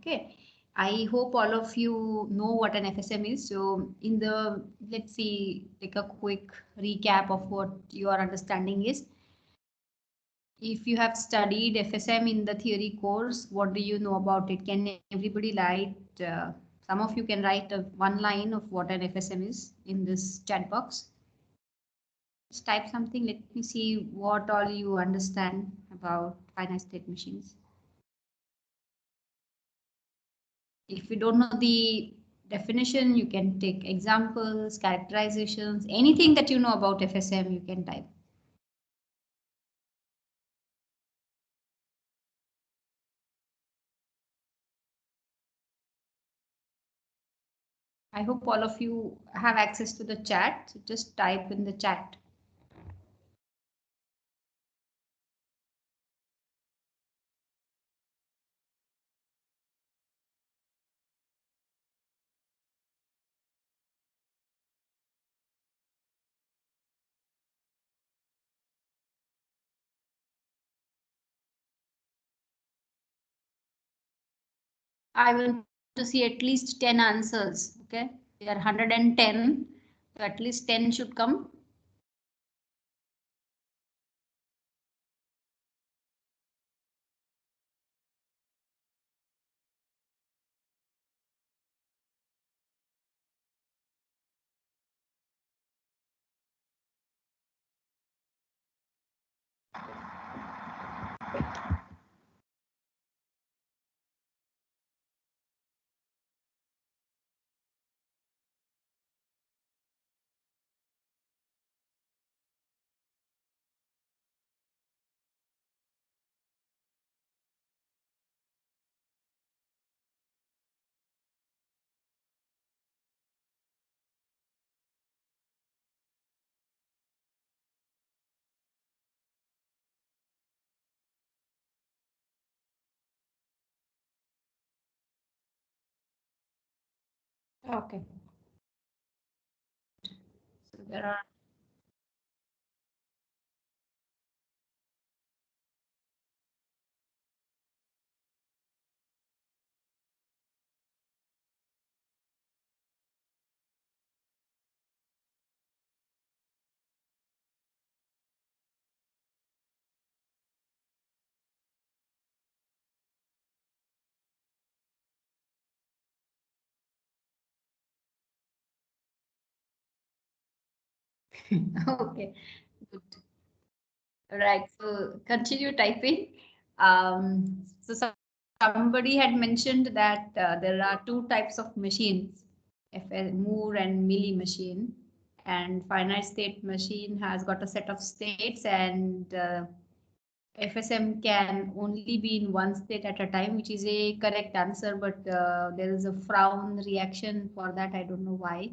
Okay. I hope all of you know what an FSM is. So let's see, take a quick recap of what your understanding is. If you have studied FSM in the theory course, what do you know about it? Can everybody write, some of you can write one line of what an FSM is in this chat box. Just type something. Let me see what all you understand about finite state machines. If you don't know the definition, you can take examples, characterizations, anything that you know about FSM, you can type. I hope all of you have access to the chat. So just type in the chat. I want to see at least 10 answers. Okay, there are 110, so at least 10 should come. Okay. So there are. Okay, good. Right. So continue typing. Somebody had mentioned that there are two types of machines, Moore and Mealy machine. And finite state machine has got a set of states, and FSM can only be in one state at a time, which is a correct answer, but there is a frown reaction for that. I don't know why.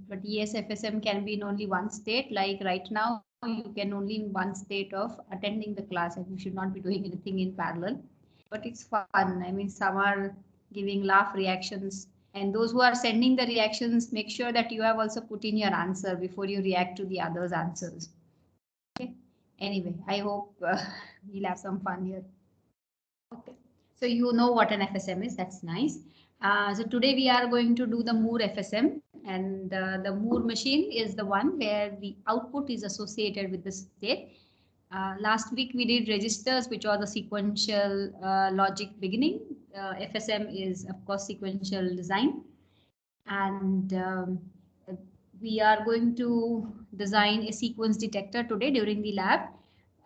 But yes, FSM can be in only one state. Like right now, you can only in one state of attending the class, and you should not be doing anything in parallel. But it's fun. I mean, some are giving laugh reactions, and those who are sending the reactions, make sure that you have also put in your answer before you react to the others' answers. Okay. Anyway, I hope we'll have some fun here. Okay. So you know what an FSM is. That's nice. So today we are going to do the Moore FSM, and the Moore machine is the one where the output is associated with the state. Last week we did registers, which are the sequential logic beginning. FSM is of course sequential design, and we are going to design a sequence detector today during the lab.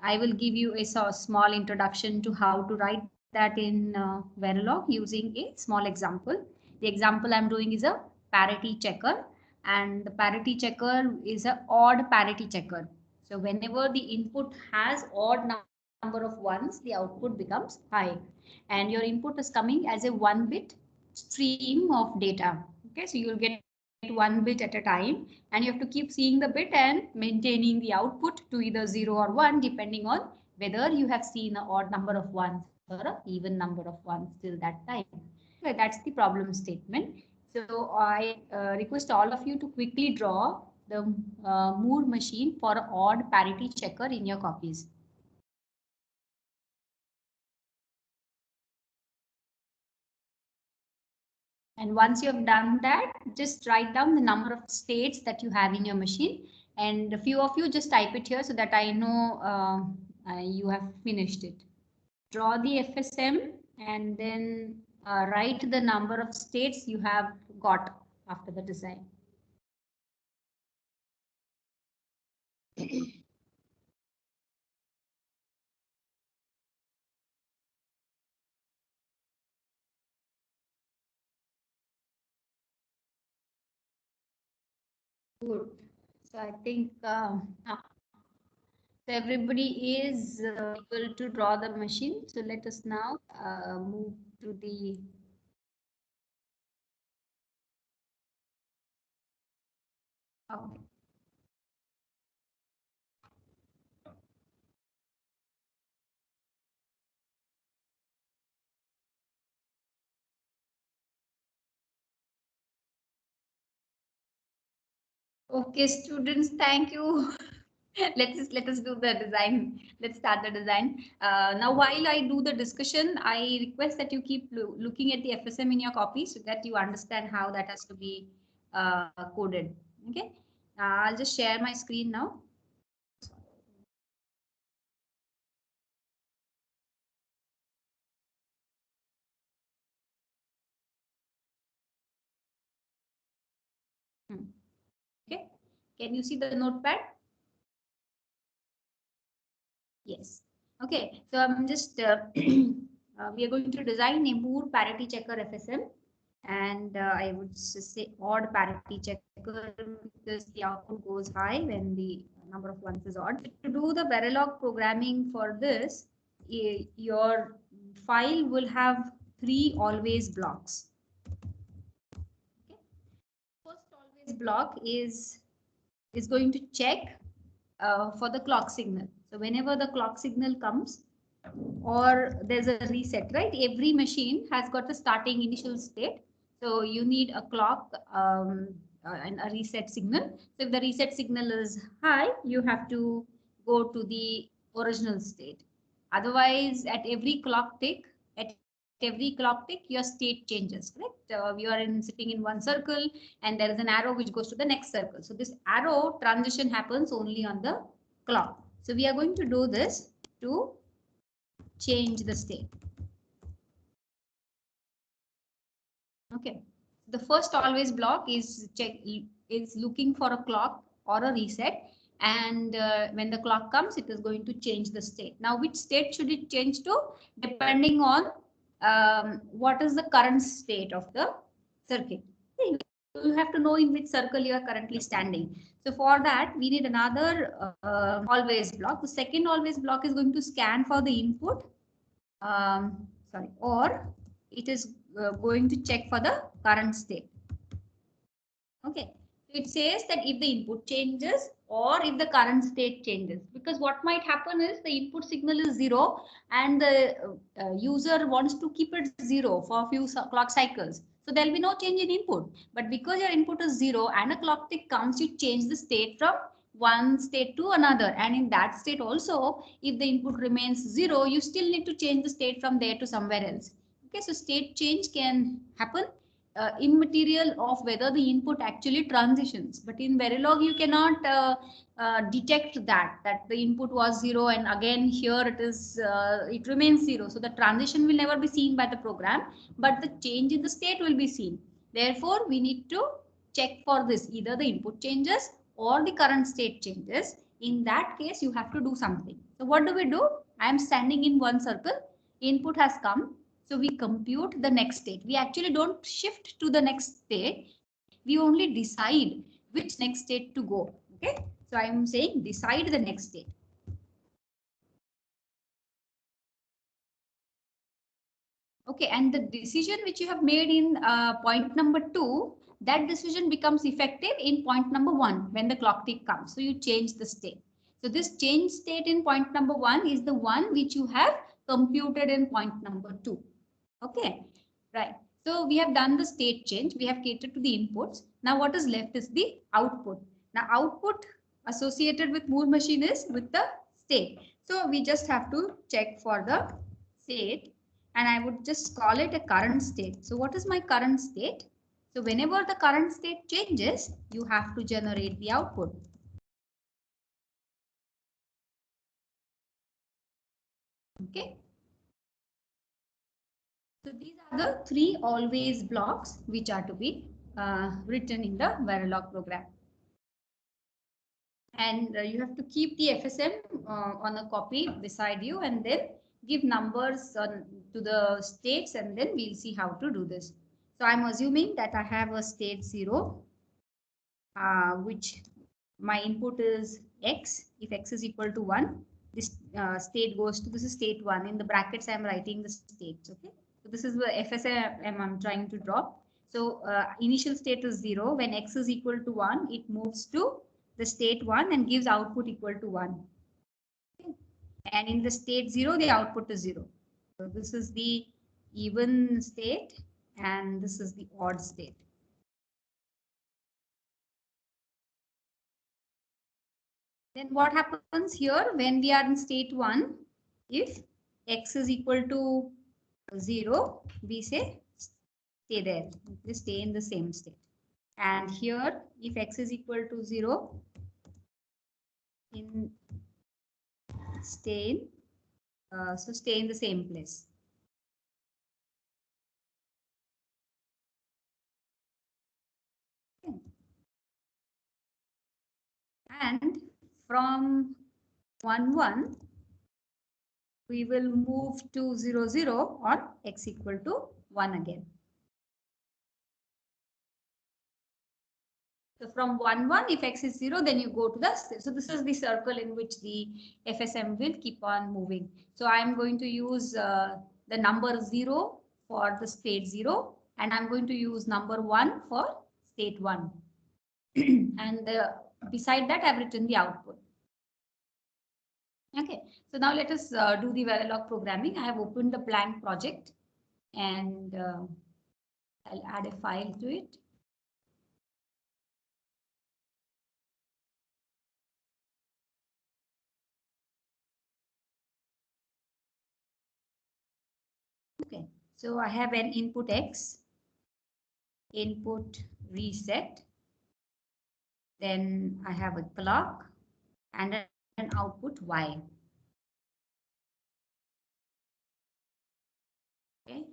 I will give you a small introduction to how to write that in Verilog using a small example. The example I'm doing is a parity checker, and the parity checker is an odd parity checker. So whenever the input has odd number of ones, the output becomes high, and your input is coming as a 1-bit stream of data. Okay, so you'll get 1 bit at a time, and you have to keep seeing the bit and maintaining the output to either 0 or 1 depending on whether you have seen an odd number of ones or an even number of ones till that time. So that's the problem statement. So I request all of you to quickly draw the Moore machine for an odd parity checker in your copies. And once you have done that, just write down the number of states that you have in your machine. And a few of you just type it here so that I know you have finished it. Draw the FSM and then write the number of states you have got after the design. Good. So I think so everybody is able to draw the machine. So let us now move to the okay. Okay, students, thank you. Let us do the design. Let's start the design. Now, while I do the discussion, I request that you keep looking at the FSM in your copy so that you understand how that has to be coded. Okay. I'll just share my screen now. Okay. Can you see the notepad? Yes. Okay. So I'm just we are going to design a Moore parity checker FSM. And I would say odd parity checker because the output goes high when the number of ones is odd. To do the Verilog programming for this, your file will have 3 always blocks. Okay. First always block is going to check for the clock signal. So whenever the clock signal comes, or there's a reset, right? Every machine has got a starting initial state. So you need a clock and a reset signal. So if the reset signal is high, you have to go to the original state. Otherwise, at every clock tick, your state changes, correct? You are sitting in one circle and there is an arrow which goes to the next circle. So this arrow transition happens only on the clock. So we are going to do this to change the state. Okay. The first always block is looking for a clock or a reset, and when the clock comes, it is going to change the state. Now, which state should it change to? Depending on what is the current state of the circuit. You have to know in which circle you are currently standing. So for that, we need another always block. The second always block is going to scan for the input. Or it is going to check for the current state. Okay, so it says that if the input changes or if the current state changes, because what might happen is the input signal is 0 and the user wants to keep it 0 for a few clock cycles. So there'll be no change in input. But because your input is 0 and a clock tick comes, you change the state from one state to another. And in that state also, if the input remains 0, you still need to change the state from there to somewhere else. Okay, so state change can happen immaterial of whether the input actually transitions. But in Verilog, you cannot detect that the input was 0 and again here it remains 0. So the transition will never be seen by the program, but the change in the state will be seen. Therefore, we need to check for this, either the input changes or the current state changes. In that case, you have to do something. So what do? I am standing in one circle. Input has come. So we compute the next state. We actually don't shift to the next state. We only decide which next state to go. Okay. So I'm saying decide the next state. Okay. And the decision which you have made in point number 2, that decision becomes effective in point number 1 when the clock tick comes. So you change the state. So this change state in point number 1 is the one which you have computed in point number 2. Okay, right. So we have done the state change. We have catered to the inputs. Now what is left is the output. Now output associated with Moore machine is with the state. So we just have to check for the state. and I would just call it a current state. So what is my current state? So whenever the current state changes, you have to generate the output. Okay. So these are the three always blocks which are to be written in the Verilog program. And you have to keep the FSM on a copy beside you and then give numbers to the states, and then we'll see how to do this. So I'm assuming that I have a state 0, which my input is x. If x is equal to 1, this state goes to, this is state 1. In the brackets, I'm writing the states. Okay. So this is the FSM I'm trying to draw. So initial state is 0. When x is equal to 1, it moves to the state 1 and gives output equal to 1. Okay. And in the state 0, the output is 0. So this is the even state and this is the odd state. Then what happens here when we are in state 1? If x is equal to 0, we say stay there. We stay in the same state. And here, if x is equal to 0, stay in the same place. Okay. And from 1, 1, we will move to 0, 0 on x equal to 1 again. So from 1, 1, if x is 0, then you go to the, so this is the circle in which the FSM will keep on moving. So I'm going to use the number 0 for the state 0, and I'm going to use number 1 for state 1. And beside that, I've written the output. Okay, so now let us do the Verilog programming. I have opened the blank project and I'll add a file to it. Okay, so I have an input x, input reset, then I have a clock and an output y. Okay,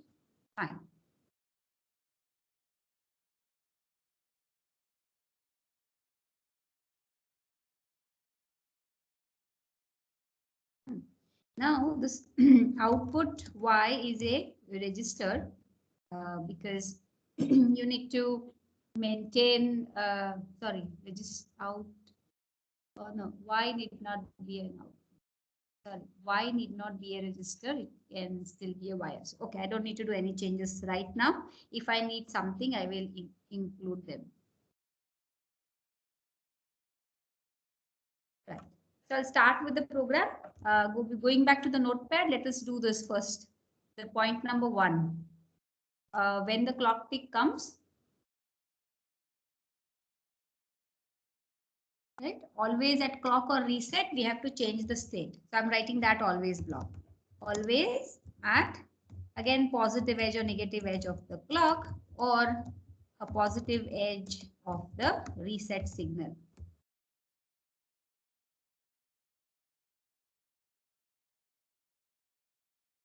fine. Now this output y is a register because you need to maintain, register out. Oh no, y need not be an out. Sorry, y need not be a register. It can still be a wire. So, okay, I don't need to do any changes right now. If I need something, I will include them. Right. So I'll start with the program. Going back to the notepad, let us do this first. The point number 1. When the clock tick comes, right? Always at clock or reset, we have to change the state. So I'm writing that always block. Always at, again, positive edge or negative edge of the clock, or a positive edge of the reset signal.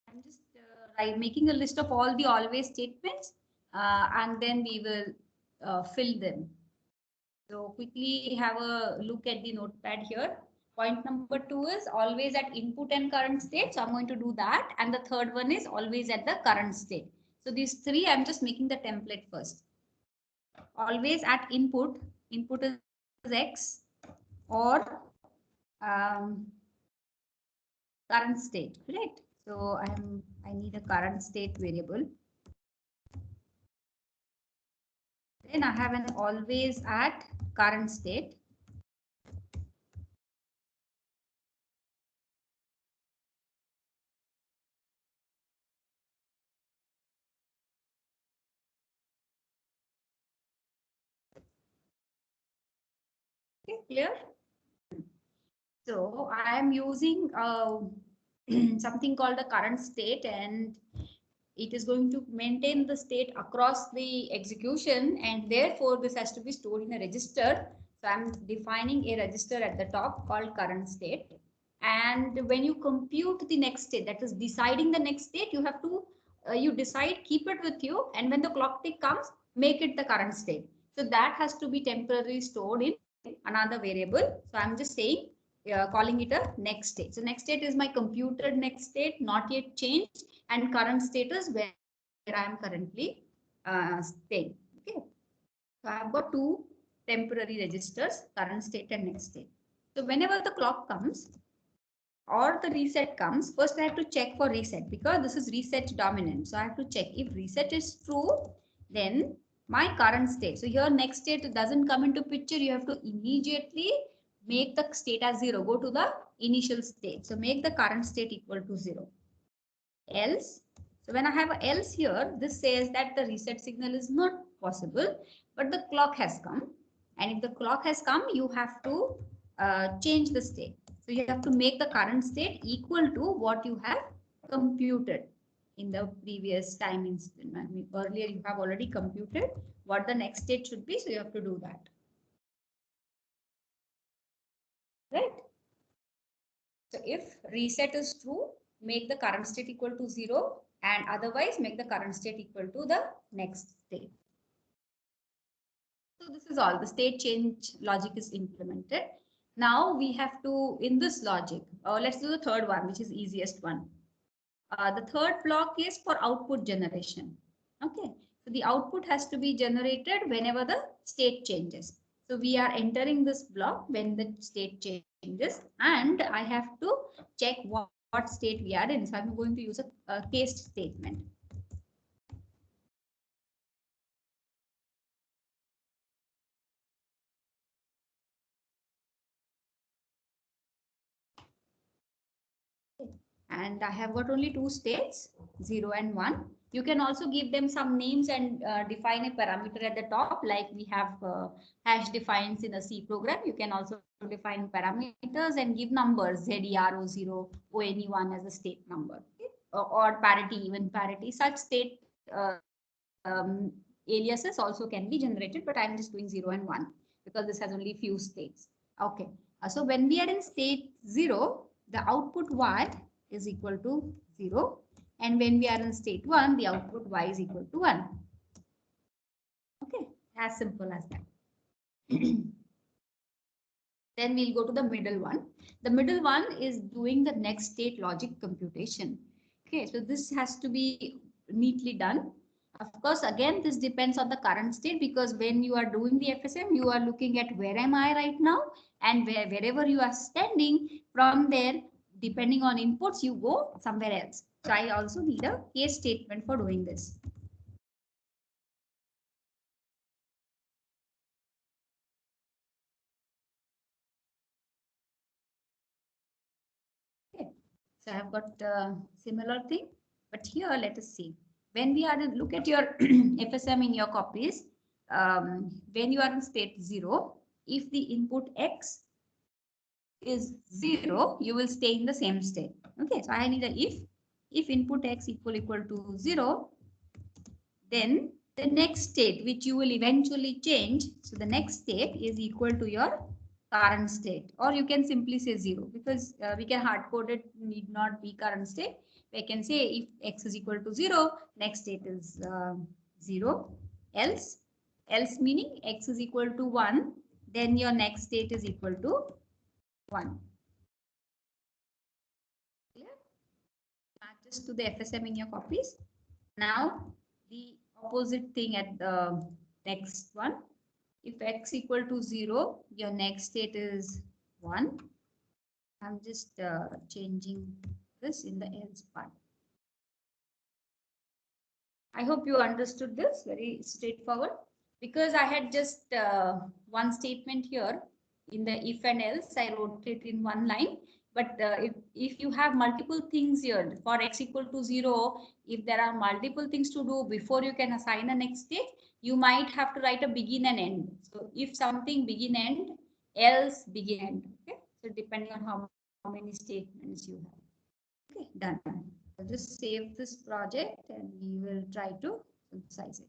I'm just making a list of all the always statements and then we will fill them. So quickly have a look at the notepad here. Point number 2 is always at input and current state. So I'm going to do that. And the third one is always at the current state. So these three, I'm just making the template first. Always at input is X, or current state, correct? So I need a current state variable. Then I have an always at current state. Okay, clear? So I am using something called a current state, and it is going to maintain the state across the execution, and therefore this has to be stored in a register. So I'm defining a register at the top called current state. And when you compute the next state, that is deciding the next state, you have to you decide, keep it with you, and when the clock tick comes, make it the current state. So that has to be temporarily stored in another variable. So I'm just saying, calling it a next state. So next state is my computed next state, not yet changed, and current status where I am currently staying. Okay. So I have got two temporary registers, current state and next state. So whenever the clock comes or the reset comes, first I have to check for reset because this is reset dominant. So I have to check if reset is true, then my current state. So here next state doesn't come into picture. You have to immediately make the state as 0. Go to the initial state. So make the current state equal to 0. Else, so when I have a else here, this says that the reset signal is not possible, but the clock has come. And if the clock has come, you have to change the state. So you have to make the current state equal to what you have computed in the previous time instant. I mean, earlier you have already computed what the next state should be, so you have to do that. Right? So if reset is true, make the current state equal to 0, and otherwise make the current state equal to the next state. So this is all. The state change logic is implemented. Now we have to, in this logic, let's do the third one, which is easiest one. The third block is for output generation. Okay, so the output has to be generated whenever the state changes. So we are entering this block when the state changes, and I have to check what state we are in. So I'm going to use a case statement. And I have got only two states, 0 and 1. You can also give them some names and define a parameter at the top, like we have hash defines in a C program. You can also define parameters and give numbers, ZER, 0, ONE1 as a state number, okay? Or parity, even parity. Such state aliases also can be generated, but I'm just doing 0 and 1 because this has only few states. Okay, so when we are in state 0, the output Y is equal to 0, and when we are in state 1, the output Y is equal to 1. Okay, as simple as that. Then we'll go to the middle one. The middle one is doing the next state logic computation. Okay, so this has to be neatly done. Of course, again, this depends on the current state, because when you are doing the FSM, you are looking at where am I right now, and wherever you are standing, from there, depending on inputs, you go somewhere else. So I also need a case statement for doing this. Okay, so I have got a similar thing, but here let us see. When we are to look at your FSM in your copies, when you are in state 0, if the input X is 0, you will stay in the same state. Okay, so I need a if input X equal to 0, then the next state which you will eventually change, so the next state is equal to your current state, or you can simply say 0, because we can hard code it, need not be current state. We can say if X is equal to 0, next state is 0, else meaning X is equal to 1, then your next state is equal to 1. Clear? Matches to the FSM in your copies. Now the opposite thing at the next one. If X equal to 0, your next state is 1. I'm just changing this in the else part. I hope you understood this, very straightforward, because I had just one statement here in the if and else. I wrote it in one line. But if you have multiple things here for X equal to 0, if there are multiple things to do before you can assign a next state, you might have to write a begin and end. So if something begin end, else begin end. Okay. So depending on how many statements you have. Okay, done. just save this project and we will try to synthesize it.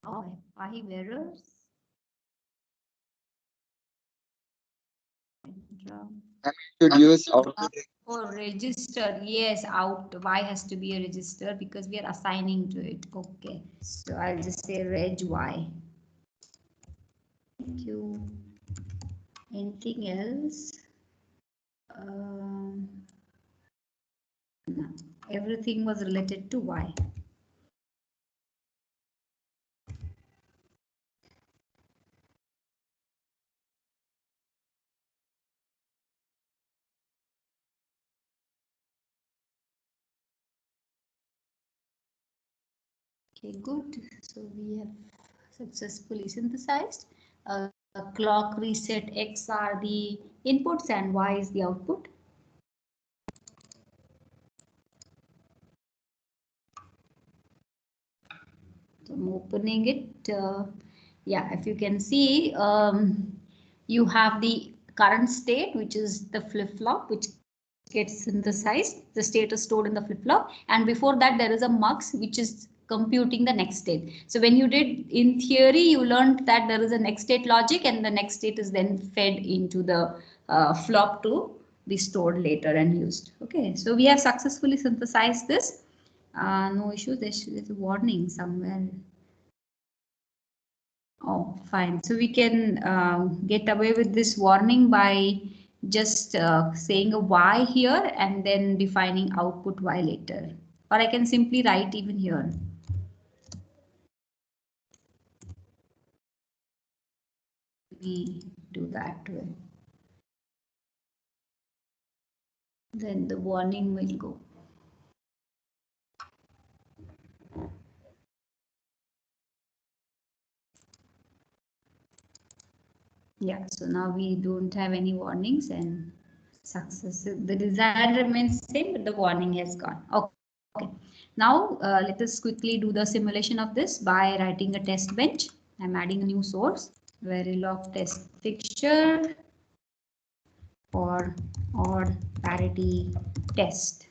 Oh, I have errors. Should use output. Oh, register. Yes, out. Y has to be a register because we are assigning to it. Okay. So I'll just say reg Y. Thank you. Anything else? No. Everything was related to Y. Okay, good. So we have successfully synthesized. Clock reset X are the inputs and Y is the output. So I'm opening it. Yeah, if you can see, you have the current state, which is the flip-flop, which gets synthesized. The state is stored in the flip-flop. And before that, there is a mux, which is computing the next state. So when you did in theory, you learned that there is a next state logic and the next state is then fed into the flop to be stored later and used. Okay, so we have successfully synthesized this. No issue. There's a warning somewhere. Oh, fine. So we can get away with this warning by just saying a Y here and then defining output Y later. Or I can simply write even here. Let me do that way. Then the warning will go. Yeah, so now we don't have any warnings and success. The design remains same, but the warning has gone. Okay. Now let us quickly do the simulation of this by writing a test bench. I'm adding a new source. Verilog test fixture for odd parity test.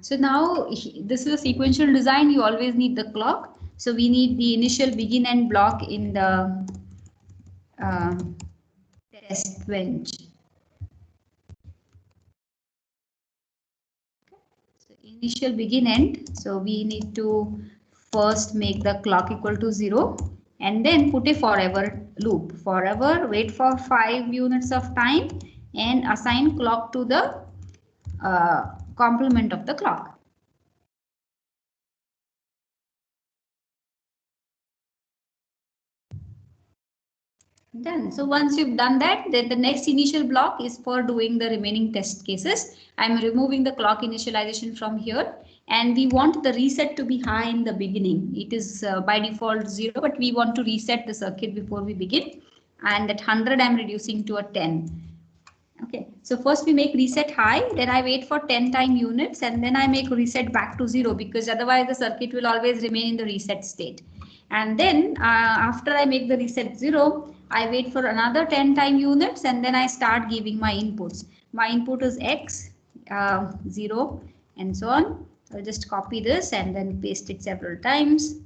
So now this is a sequential design. You always need the clock. So we need the initial begin end block in the test bench. So initial begin end. So we need to first make the clock equal to 0 and then put a forever loop. Forever, wait for 5 units of time and assign clock to the complement of the clock. Done. So once you've done that, then the next initial block is for doing the remaining test cases. I'm removing the clock initialization from here and we want the reset to be high in the beginning. It is by default 0, but we want to reset the circuit before we begin. And at 100, I'm reducing to a 10. Okay, so first we make reset high, then I wait for 10 time units and then I make reset back to 0 because otherwise the circuit will always remain in the reset state. And then after I make the reset 0, I wait for another 10 time units and then I start giving my inputs. My input is X, 0 and so on. I'll just copy this and then paste it several times.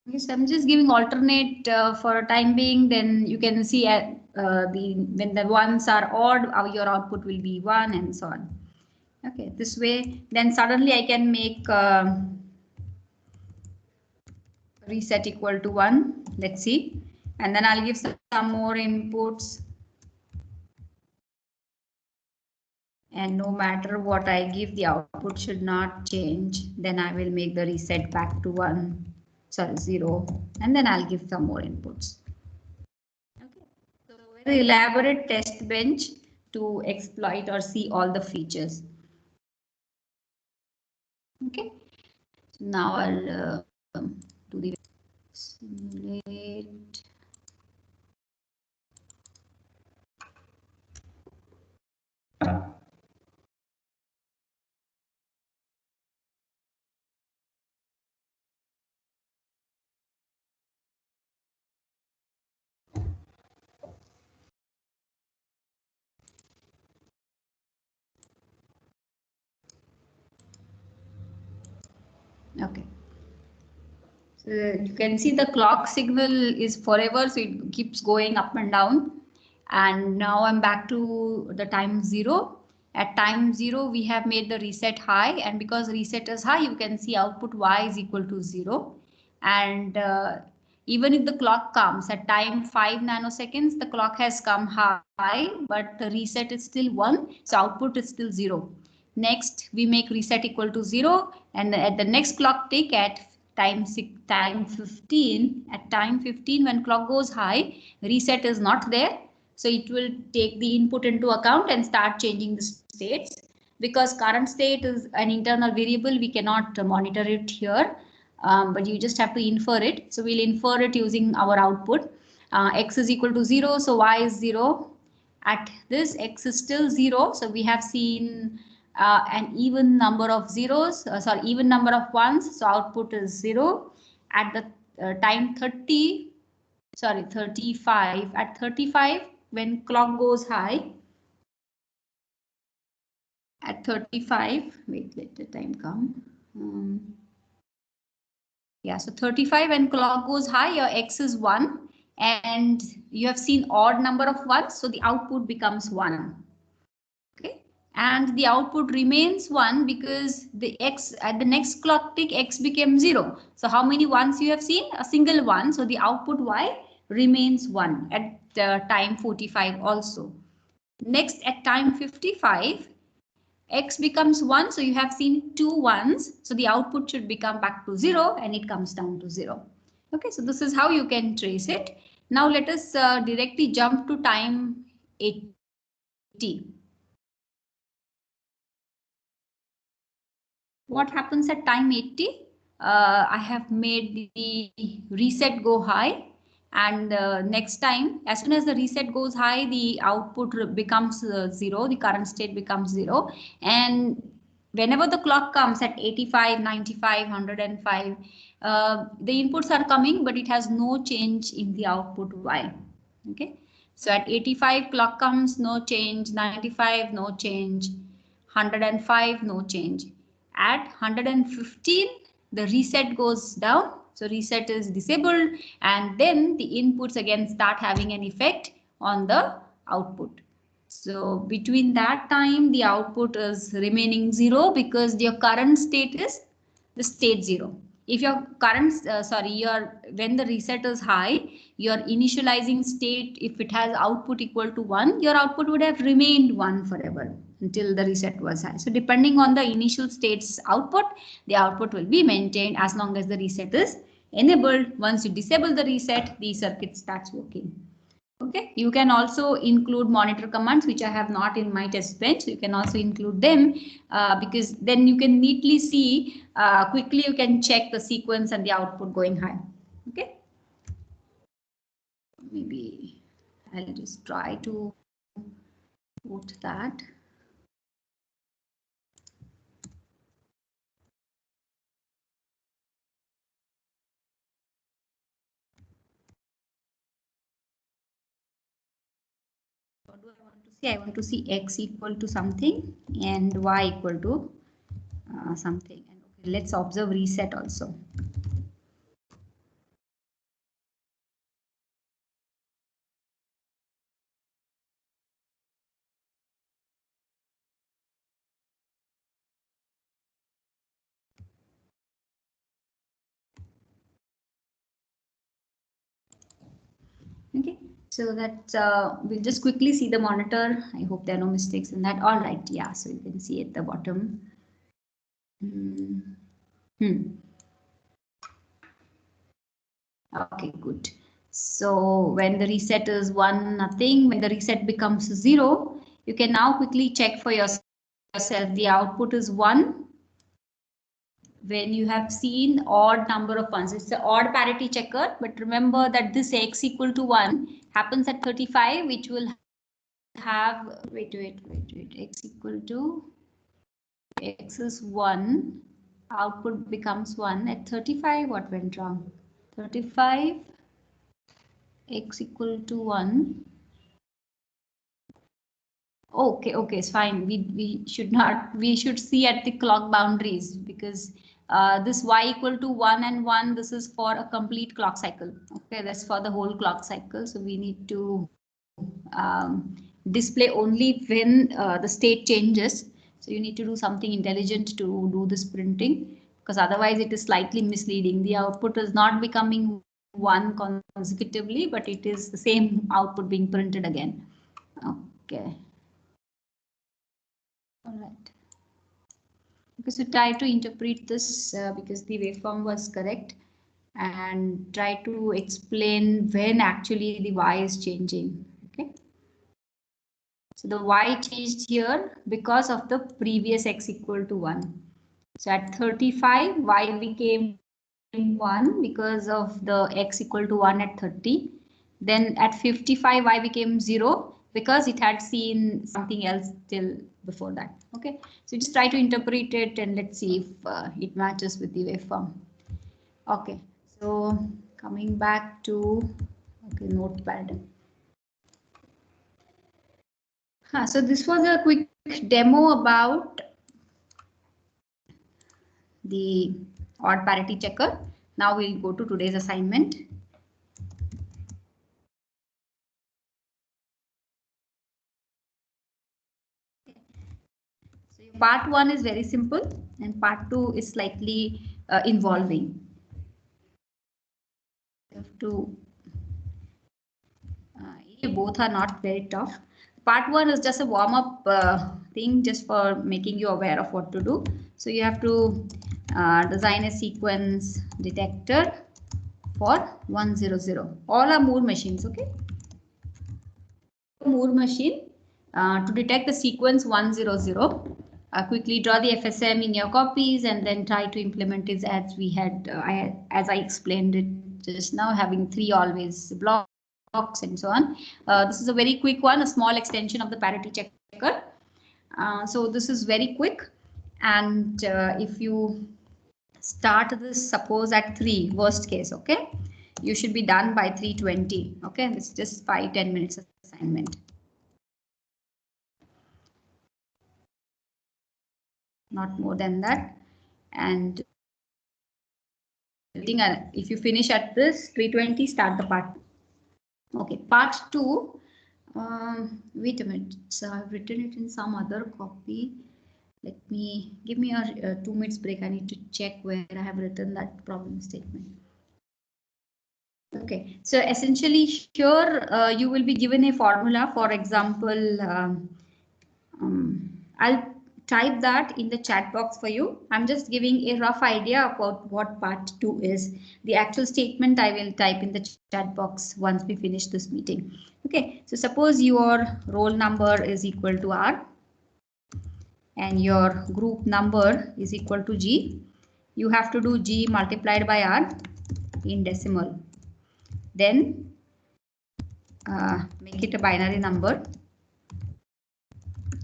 Yes, I'm just giving alternate for a time being. Then you can see at when the ones are odd, your output will be 1 and so on. Okay, this way, then suddenly I can make reset equal to 1. Let's see, and then I'll give some more inputs. And no matter what I give, the output should not change. Then I will make the reset back to 0, and then I'll give some more inputs. Okay, so very elaborate test bench to exploit or see all the features. Okay, so now I'll do the simulate. Okay. So you can see the clock signal is forever, so it keeps going up and down. And now I'm back to the time 0. At time 0, we have made the reset high, and because reset is high, you can see output y is equal to 0. And even if the clock comes at time 5 nanoseconds, the clock has come high, but the reset is still 1, so output is still 0. Next, we make reset equal to 0, and at the next clock tick at time 15, at time 15 when clock goes high, reset is not there. So it will take the input into account and start changing the states. Because current state is an internal variable, we cannot monitor it here, but you just have to infer it. So we'll infer it using our output. X is equal to 0, so y is 0. At this, x is still 0, so we have seen an even number of zeros, even number of ones, so output is 0. At the time 35, at 35, when clock goes high, at 35, wait, let the time come. Yeah, so 35 when clock goes high, your x is 1, and you have seen odd number of ones, so the output becomes 1. Okay, and the output remains 1 because the x at the next clock tick x became 0. So how many ones you have seen? A single one. So the output y remains 1 at time 45 also. Next at time 55, x becomes 1, so you have seen 2 ones, so the output should become back to 0 and it comes down to 0. Okay, so this is how you can trace it. Now let us directly jump to time 80. What happens at time 80? I have made the reset go high, and next time, as soon as the reset goes high, the output becomes 0, the current state becomes 0, and whenever the clock comes at 85, 95, 105, the inputs are coming, but it has no change in the output y. Okay, so at 85 clock comes, no change, 95 no change, 105 no change. At 115, the reset goes down. So reset is disabled, and then the inputs again start having an effect on the output. So between that time, the output is remaining 0 because your current state is the state 0. If your current, when the reset is high, your initializing state, if it has output equal to 1, your output would have remained 1 forever until the reset was high. So depending on the initial state's output, the output will be maintained as long as the reset is enabled. Once you disable the reset, the circuit starts working. Okay, you can also include monitor commands, which I have not in my test bench. You can also include them because then you can neatly see quickly you can check the sequence and the output going high. Okay, maybe I'll just try to put that. What do I want to see? I want to see x equal to something and y equal to something. And okay, let's observe reset also. Okay, So that we'll just quickly see the monitor. I hope there are no mistakes in that. All right, yeah, so you can see at the bottom. Okay, good. So when the reset is 1, nothing. When the reset becomes 0, you can now quickly check for yourself. The output is 1. When you have seen odd number of 1s, it's an odd parity checker. But remember that this x equal to 1 happens at 35, which will have, wait, x equal to, x is 1, output becomes 1 at 35. What went wrong? 35, x equal to 1. Okay, it's fine. We should see at the clock boundaries, because this y equal to 1 and 1, this is for a complete clock cycle. Okay, that's for the whole clock cycle. So we need to display only when the state changes. So you need to do something intelligent to do this printing, because otherwise it is slightly misleading. The output is not becoming 1 consecutively, but it is the same output being printed again. Okay. All right. Because we try to interpret this because the waveform was correct, and try to explain when actually the y is changing. Okay. So the y changed here because of the previous x equal to 1. So at 35, y became 1 because of the x equal to 1 at 30. Then at 55, y became 0 because it had seen something else till before that. Okay, so just try to interpret it and let's see if it matches with the waveform. Okay, so coming back to Notepad. So this was a quick demo about the odd parity checker. Now we'll go to today's assignment. So part 1 is very simple and part 2 is slightly involving. You have to, both are not very tough. Part 1 is just a warm-up thing, just for making you aware of what to do. So you have to design a sequence detector for 100. All are Moore machines, okay? Moore machine to detect the sequence 100. Quickly draw the FSM in your copies and then try to implement it as we had, as I explained it just now, having 3 always blocks and so on. This is a very quick one, a small extension of the parity checker. So this is very quick, and if you start this, suppose at 3, worst case, okay, you should be done by 3:20. Okay, it's just 5-10 minutes assignment. Not more than that. And if you finish at this 3:20, start the part. Okay, part 2. Wait a minute. So I've written it in some other copy. Give me a 2 minutes break. I need to check where I have written that problem statement. Okay, so essentially here you will be given a formula. For example, I'll type that in the chat box for you. I'm just giving a rough idea about what part 2 is. The actual statement I will type in the chat box once we finish this meeting. Okay, so suppose your roll number is equal to R and your group number is equal to G. You have to do G multiplied by R in decimal. Then make it a binary number.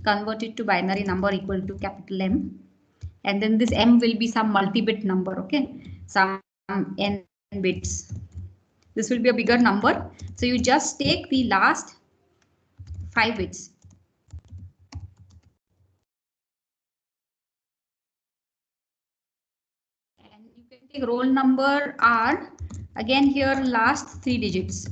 Convert it to binary number equal to capital M, and then this M will be some multi-bit number, okay, some n bits. This will be a bigger number, so you just take the last 5 bits. And you can take roll number R, again here last 3 digits,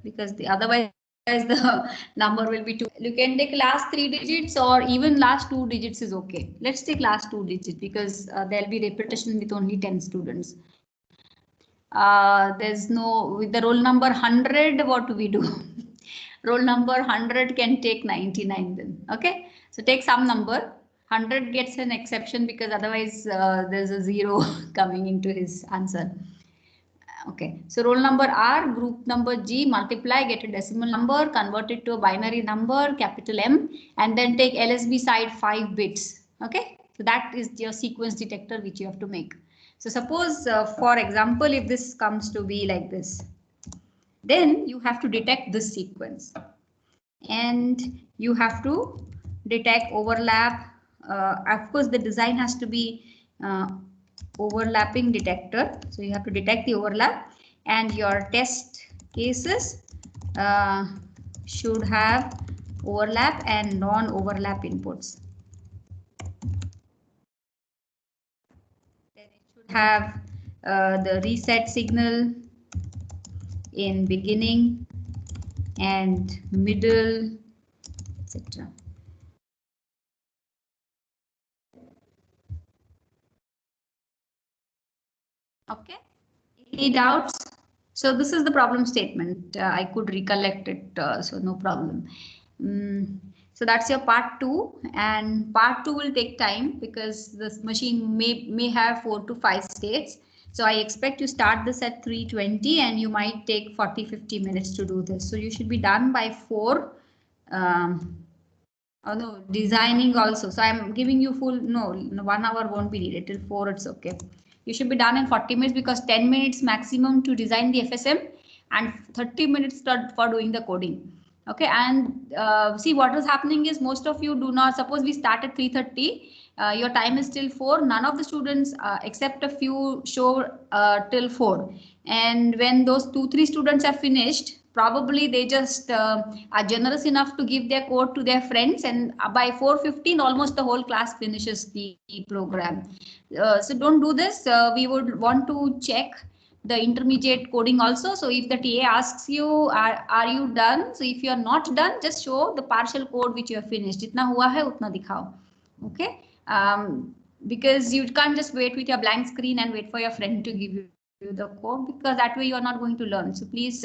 because the otherwise the number will be 2. You can take last 3 digits or even last 2 digits is okay. Let's take last 2 digits because there'll be repetition with only 10 students. There's no, with the roll number 100, what do we do? roll number 100 can take 99 then. Okay, so take some number. 100 gets an exception because otherwise there's a 0 coming into his answer. Okay, so roll number R, group number G, multiply, get a decimal number, convert it to a binary number, capital M, and then take LSB side 5 bits. Okay, so that is your sequence detector which you have to make. So suppose, for example, if this comes to be like this, then you have to detect this sequence. And you have to detect overlap. Of course, the design has to be overlapping detector. So you have to detect the overlap, and your test cases should have overlap and non-overlap inputs. Then it should have the reset signal in beginning and middle, etc. Okay, any doubts? So this is the problem statement. I could recollect it, so no problem. So that's your part 2, and part 2 will take time because this machine may have 4 to 5 states. So I expect you start this at 3:20 and you might take 40-50 minutes to do this. So you should be done by 4. Oh no, designing also. So I'm giving you full, no, 1 hour won't be needed, till 4 it's okay. You should be done in 40 minutes because 10 minutes maximum to design the FSM and 30 minutes for doing the coding. Okay, and see what is happening is most of you do not, suppose we start at 3:30, your time is till 4. None of the students except a few show till 4. And when those 2-3 students have finished, probably they just are generous enough to give their code to their friends, and by 4:15 almost the whole class finishes the program. So don't do this. We would want to check the intermediate coding also. So if the TA asks you, are you done? So if you are not done, just show the partial code which you have finished. Jitna hua hai utna dikhao. Okay, because you can't just wait with your blank screen and wait for your friend to give you the code, because that way you are not going to learn. So please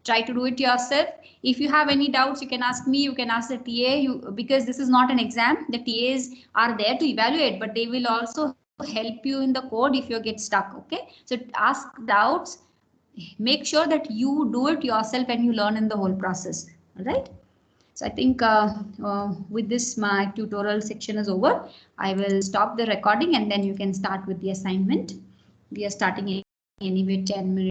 try to do it yourself. If you have any doubts, you can ask me, you can ask the TA, because this is not an exam. The TAs are there to evaluate, but they will also help you in the code if you get stuck. Okay, so ask doubts, make sure that you do it yourself and you learn in the whole process. All right, so I think with this my tutorial section is over. I will stop the recording and then you can start with the assignment. We are starting anyway 10 minutes